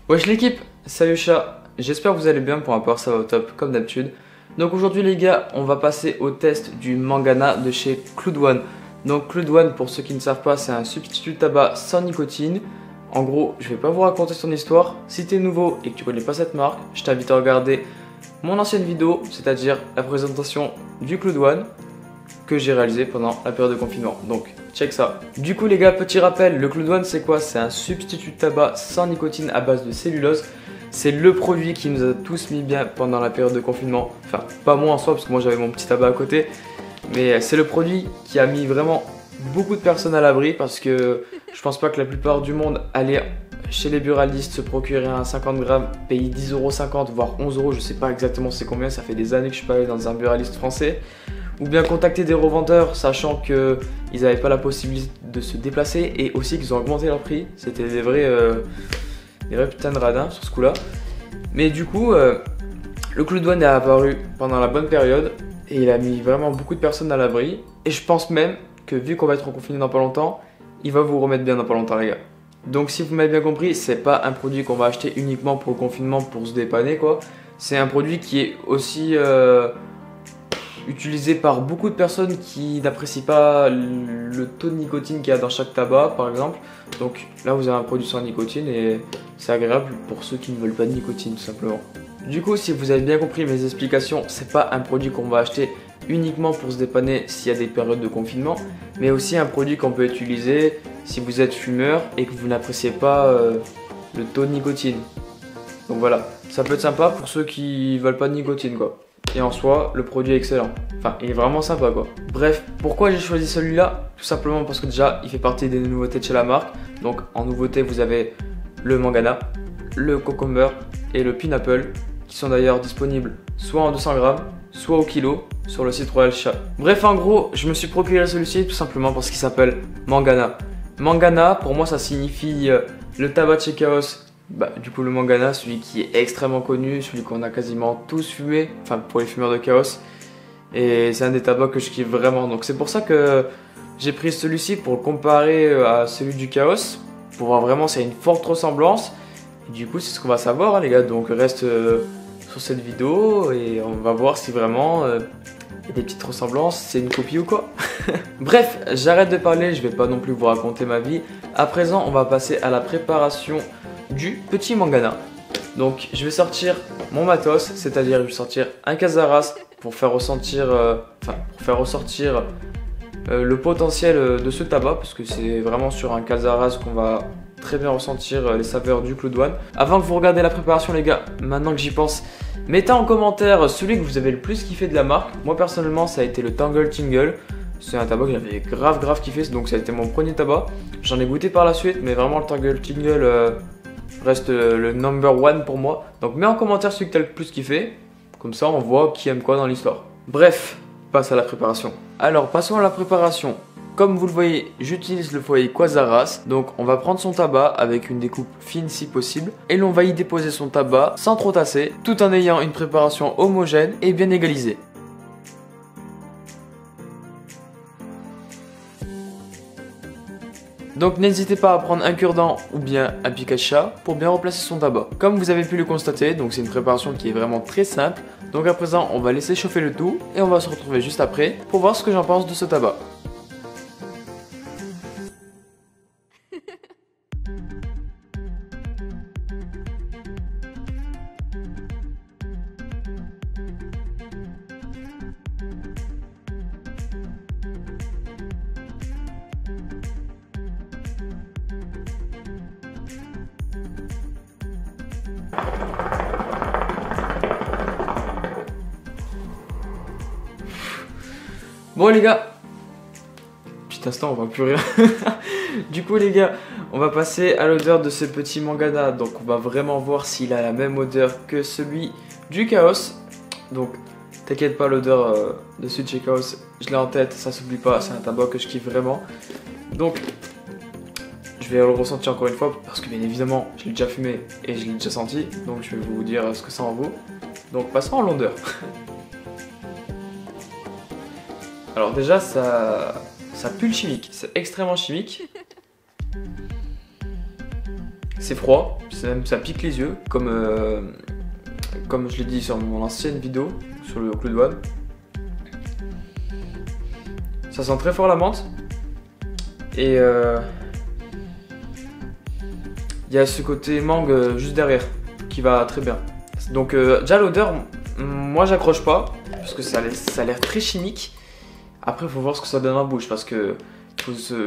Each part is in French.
Wesh l'équipe, salut chat, j'espère que vous allez bien, pour ma part ça va au top comme d'habitude. Donc aujourd'hui les gars, on va passer au test du Mangana de chez Cloud One. Donc Cloud One, pour ceux qui ne savent pas, c'est un substitut de tabac sans nicotine. En gros, je vais pas vous raconter son histoire. Si t'es nouveau et que tu connais pas cette marque, je t'invite à regarder mon ancienne vidéo, c'est-à-dire la présentation du Cloud One que j'ai réalisé pendant la période de confinement. Donc check ça. Du coup les gars, petit rappel, le Cloud One c'est quoi? C'est un substitut de tabac sans nicotine à base de cellulose. C'est le produit qui nous a tous mis bien pendant la période de confinement. Enfin, pas moi en soi, parce que moi j'avais mon petit tabac à côté. Mais c'est le produit qui a mis vraiment beaucoup de personnes à l'abri, parce que je pense pas que la plupart du monde allait chez les buralistes se procurer un 50 grammes, payer 10,50 €, voire 11 €, je sais pas exactement c'est combien, ça fait des années que je suis pas allé dans un buraliste français. Ou bien contacter des revendeurs, sachant qu'ils n'avaient pas la possibilité de se déplacer et aussi qu'ils ont augmenté leur prix. C'était des vrais putains de radins sur ce coup-là. Mais du coup, le Cloud One est apparu pendant la bonne période et il a mis vraiment beaucoup de personnes à l'abri. Et je pense même que vu qu'on va être confiné dans pas longtemps, il va vous remettre bien dans pas longtemps les gars. Donc si vous m'avez bien compris, c'est pas un produit qu'on va acheter uniquement pour le confinement, pour se dépanner quoi. C'est un produit qui est aussi utilisé par beaucoup de personnes qui n'apprécient pas le taux de nicotine qu'il y a dans chaque tabac par exemple. Donc là vous avez un produit sans nicotine et c'est agréable pour ceux qui ne veulent pas de nicotine tout simplement. Du coup, si vous avez bien compris mes explications, c'est pas un produit qu'on va acheter uniquement pour se dépanner s'il y a des périodes de confinement, mais aussi un produit qu'on peut utiliser si vous êtes fumeur et que vous n'appréciez pas le taux de nicotine. Donc voilà, ça peut être sympa pour ceux qui veulent pas de nicotine quoi. Et en soi, le produit est excellent. Enfin, il est vraiment sympa quoi. Bref, pourquoi j'ai choisi celui-là? Tout simplement parce que déjà, il fait partie des nouveautés de chez la marque. Donc en nouveauté, vous avez le Mangana, le Cucumber et le Pineapple, qui sont d'ailleurs disponibles soit en 200 grammes, soit au kilo, sur le site Royal Chat. Bref, en gros, je me suis procuré celui-ci tout simplement parce qu'il s'appelle Mangana. Mangana, pour moi, ça signifie le tabac de chez Chaos. Du coup le Mangana, celui qui est extrêmement connu, celui qu'on a quasiment tous fumé, enfin pour les fumeurs de Chaos. Et c'est un des tabacs que je kiffe vraiment. Donc c'est pour ça que j'ai pris celui-ci pour le comparer à celui du Chaos, pour voir vraiment s'il y a une forte ressemblance. Et du coup c'est ce qu'on va savoir hein, les gars, donc reste sur cette vidéo et on va voir si vraiment il y a des petites ressemblances, c'est une copie ou quoi. Bref, j'arrête de parler, je vais pas non plus vous raconter ma vie. À présent on va passer à la préparation du petit Mangana. Donc je vais sortir mon matos, c'est-à-dire je vais sortir un Casaras pour faire ressortir le potentiel de ce tabac, parce que c'est vraiment sur un Casaras qu'on va très bien ressentir les saveurs du Cloud One. Avant que vous regardiez la préparation les gars, maintenant que j'y pense, mettez en commentaire celui que vous avez le plus kiffé de la marque. Moi personnellement ça a été le Tangle Tingle. C'est un tabac que j'avais grave kiffé, donc ça a été mon premier tabac. J'en ai goûté par la suite, mais vraiment le Tangle Tingle reste le number one pour moi. Donc mets en commentaire celui que tu as le plus kiffé. Comme ça on voit qui aime quoi dans l'histoire. Bref, passe à la préparation. Alors passons à la préparation. Comme vous le voyez, j'utilise le foyer Quasaras. Donc on va prendre son tabac avec une découpe fine si possible. Et l'on va y déposer son tabac sans trop tasser, tout en ayant une préparation homogène et bien égalisée. Donc n'hésitez pas à prendre un cure-dent ou bien un pic-à-chat pour bien replacer son tabac. Comme vous avez pu le constater, donc c'est une préparation qui est vraiment très simple. Donc à présent, on va laisser chauffer le tout et on va se retrouver juste après pour voir ce que j'en pense de ce tabac. Bon les gars, petit instant on voit plus rien. Du coup les gars, on va passer à l'odeur de ce petit Mangana. Donc on va vraiment voir s'il a la même odeur que celui du Chaos. Donc t'inquiète pas, l'odeur de celui de chez Chaos, je l'ai en tête, ça s'oublie pas, c'est un tabac que je kiffe vraiment. Donc je vais le ressentir encore une fois parce que bien évidemment je l'ai déjà fumé et je l'ai déjà senti. Donc je vais vous dire ce que ça en vaut. Donc passons en l'odeur. Alors déjà ça pue le chimique, c'est extrêmement chimique. c'est froid, ça pique les yeux, comme je l'ai dit sur mon ancienne vidéo, sur le clou de douane. Ça sent très fort la menthe. Et il y a ce côté mangue juste derrière, qui va très bien. Donc déjà l'odeur, moi j'accroche pas, parce que ça a l'air très chimique. Après il faut voir ce que ça donne en bouche, parce que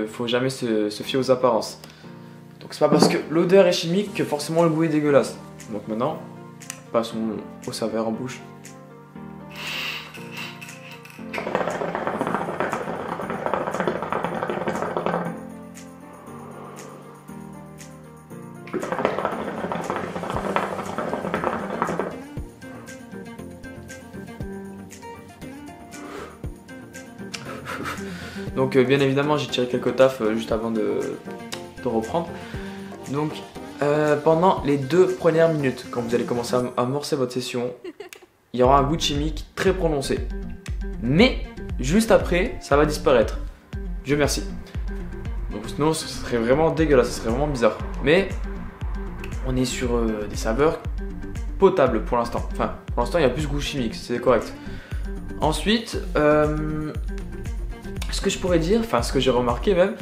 faut jamais se fier aux apparences. Donc c'est pas parce que l'odeur est chimique que forcément le goût est dégueulasse. Donc maintenant, passons aux saveurs en bouche. Donc bien évidemment j'ai tiré quelques taffes juste avant de reprendre. Donc pendant les 2 premières minutes, quand vous allez commencer à amorcer votre session, il y aura un goût de chimique très prononcé. Mais juste après, ça va disparaître. Dieu merci. Donc sinon ce serait vraiment dégueulasse, ce serait vraiment bizarre. Mais on est sur des saveurs potables pour l'instant. Enfin pour l'instant il n'y a plus de goût chimique, c'est correct. Ensuite, ce que je pourrais dire, enfin ce que j'ai remarqué même,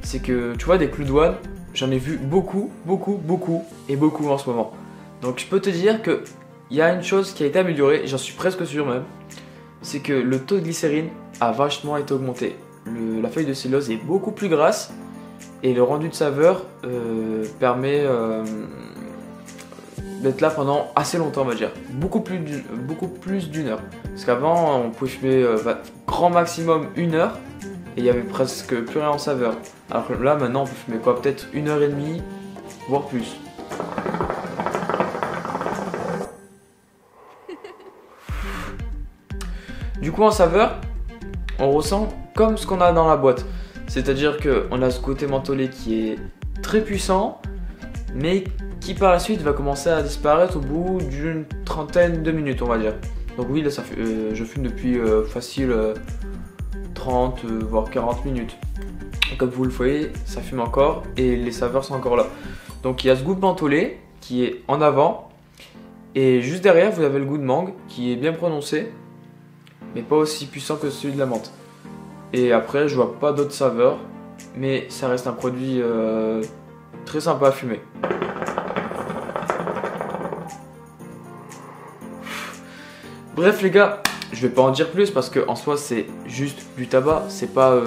c'est que tu vois des clous de douane, j'en ai vu beaucoup en ce moment. Donc je peux te dire que il y a une chose qui a été améliorée, j'en suis presque sûr même, c'est que le taux de glycérine a vachement été augmenté. La feuille de cellulose est beaucoup plus grasse et le rendu de saveur permet d'être là pendant assez longtemps on va dire, beaucoup plus d'une heure. Parce qu'avant on pouvait fumer grand maximum 1 heure et il y avait presque plus rien en saveur. Alors que là maintenant on peut fumer quoi, peut-être 1h30 voire plus. Du coup en saveur on ressent comme ce qu'on a dans la boîte. C'est-à-dire qu'on a ce côté mentholé qui est très puissant mais qui par la suite va commencer à disparaître au bout d'une trentaine de minutes on va dire. Donc oui là ça fait, je fume depuis facile 30 voire 40 minutes. Et comme vous le voyez ça fume encore et les saveurs sont encore là. Donc il y a ce goût de mentholé qui est en avant et juste derrière vous avez le goût de mangue qui est bien prononcé mais pas aussi puissant que celui de la menthe. Et après je vois pas d'autres saveurs mais ça reste un produit très sympa à fumer. Bref les gars, je vais pas en dire plus parce que en soi c'est juste du tabac, c'est pas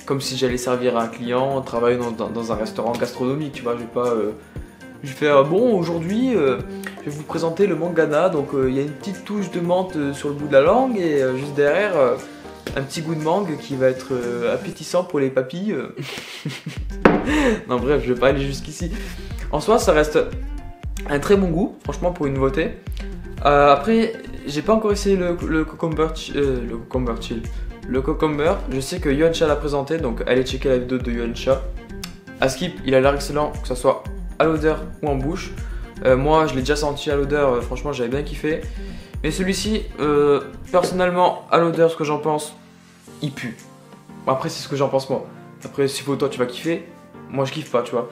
comme si j'allais servir à un client, travailler dans un restaurant gastronomique, tu vois, je vais pas je vais faire bon aujourd'hui je vais vous présenter le mangana, donc il y a une petite touche de menthe sur le bout de la langue et juste derrière un petit goût de mangue qui va être appétissant pour les papilles. Non bref, je vais pas aller jusqu'ici. En soi ça reste un très bon goût, franchement pour une nouveauté. Après, j'ai pas encore essayé le cucumber chill. Le cucumber, je sais que Yuan Cha l'a présenté, donc allez checker la vidéo de Yuan Cha. À skip, il a l'air excellent, que ce soit à l'odeur ou en bouche. Moi, je l'ai déjà senti à l'odeur, franchement, j'avais bien kiffé. Mais celui-ci, personnellement, à l'odeur, ce que j'en pense, il pue. Après, c'est ce que j'en pense moi. Après, si toi tu vas kiffer, moi je kiffe pas, tu vois.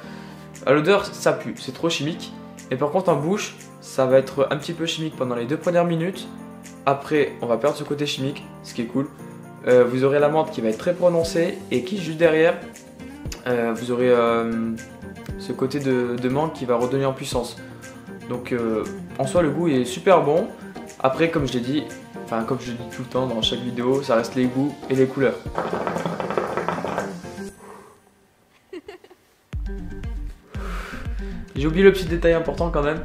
À l'odeur, ça pue, c'est trop chimique. Et par contre, en bouche, ça va être un petit peu chimique pendant les 2 premières minutes. Après, on va perdre ce côté chimique, ce qui est cool. Vous aurez la menthe qui va être très prononcée et qui, juste derrière, vous aurez ce côté de mangue qui va redonner en puissance. Donc, en soi, le goût est super bon. Après, comme je l'ai dit, enfin, comme je le dis tout le temps dans chaque vidéo, ça reste les goûts et les couleurs. J'ai oublié le petit détail important quand même.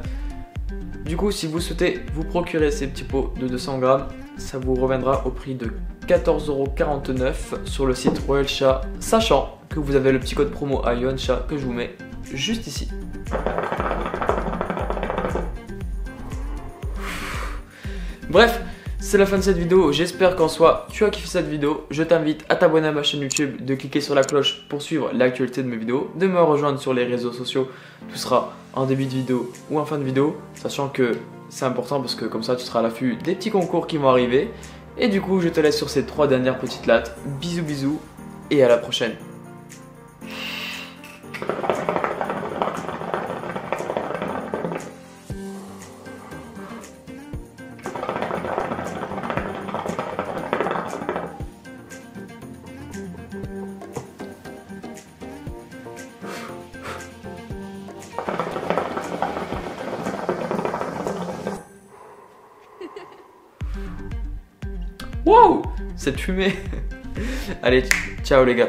Du coup, si vous souhaitez vous procurer ces petits pots de 200 grammes, ça vous reviendra au prix de 14,49 € sur le site Royal Cha, sachant que vous avez le petit code promo à Yuan Cha que je vous mets juste ici. Bref, c'est la fin de cette vidéo, j'espère qu'en soi tu as kiffé cette vidéo. Je t'invite à t'abonner à ma chaîne YouTube, de cliquer sur la cloche pour suivre l'actualité de mes vidéos, de me rejoindre sur les réseaux sociaux, tout sera en début de vidéo ou en fin de vidéo, sachant que c'est important parce que comme ça tu seras à l'affût des petits concours qui vont arriver. Et du coup je te laisse sur ces 3 dernières petites lattes, bisous bisous et à la prochaine. Waouh, cette fumée. Allez, ciao les gars.